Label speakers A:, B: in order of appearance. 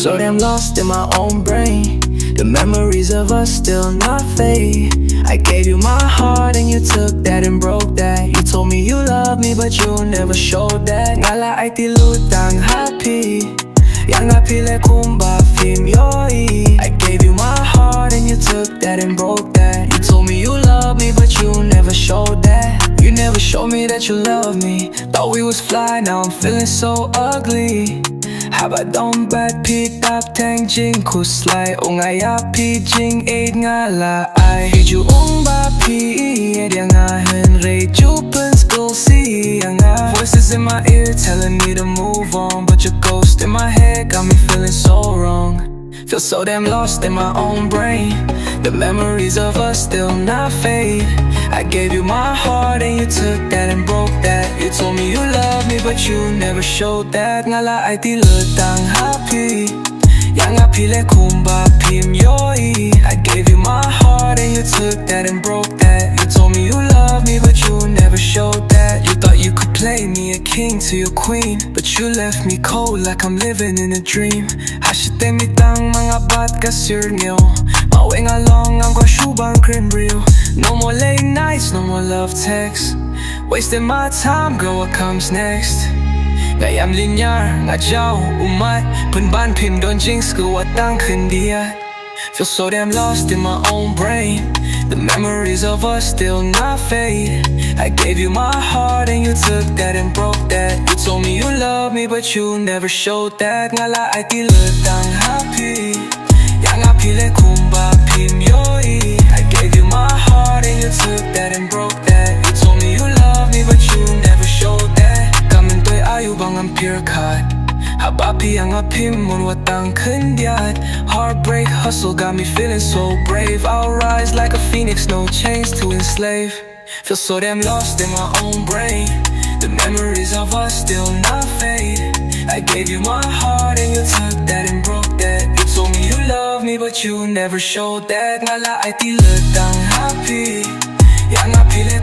A: so damn lost in my own brain. The memories of us still not fade. I gave you my heart and you took that and broke that. You told me you love me but you never showed that. Ngala Aiti lutang happy, yang apile kumba film yoi. I gave you my heart and you took that and broke that. You told me you love me but you never showed that. You never showed me that you love me. Thought we was fly, now I'm feeling so ugly. Haba dong bad pick up tang jing kuslai ungaya pi jing aid nga la ai ju ung ba pi dia nga hen re ju pen school see nga voices in my ear telling me to move on, but your ghost in my head got me feeling so wrong. Feel so damn lost in my own brain. The memories of us still not fade. I gave you my heart and you took that and broke that. You told me you love me but you never showed that. Ngala Aiti lutang happy, yang apile kumba pim yoi. I gave you my heart and you took that and broke that. You told me you love me but you never showed that. You thought you could play me a king to your queen, but you left me cold like I'm living in a dream. Hashite mitang mga bat kasir nyo, mawing along ang kwa shubang cream real. No more late nights, no more love texts. Wasting my time, girl, what comes next? Ngayam linyar, nga jaw, umat Punban pim don jinx ko watang khandiya. Feel so damn lost in my own brain. The memories of us still not fade. I gave you my heart and you took that and broke that. You told me you love me but you never showed that. Ngala Aiti lutang happy, yang apile kumba pim yoi. I gave you my heart and you took that and broke that. You told me you love me but you never showed that. Kamintoy ayu bang ang pure cut, habapi ang apim mon watang kandiat. Heartbreak hustle got me feeling so brave. I'll rise like a phoenix, no chains to enslave. Feel so damn lost in my own brain. The memories of us still not fade. I gave you my heart and you took that and broke that. You told me you love me but you never showed that. Ngala Aiti lutang happy, yang apile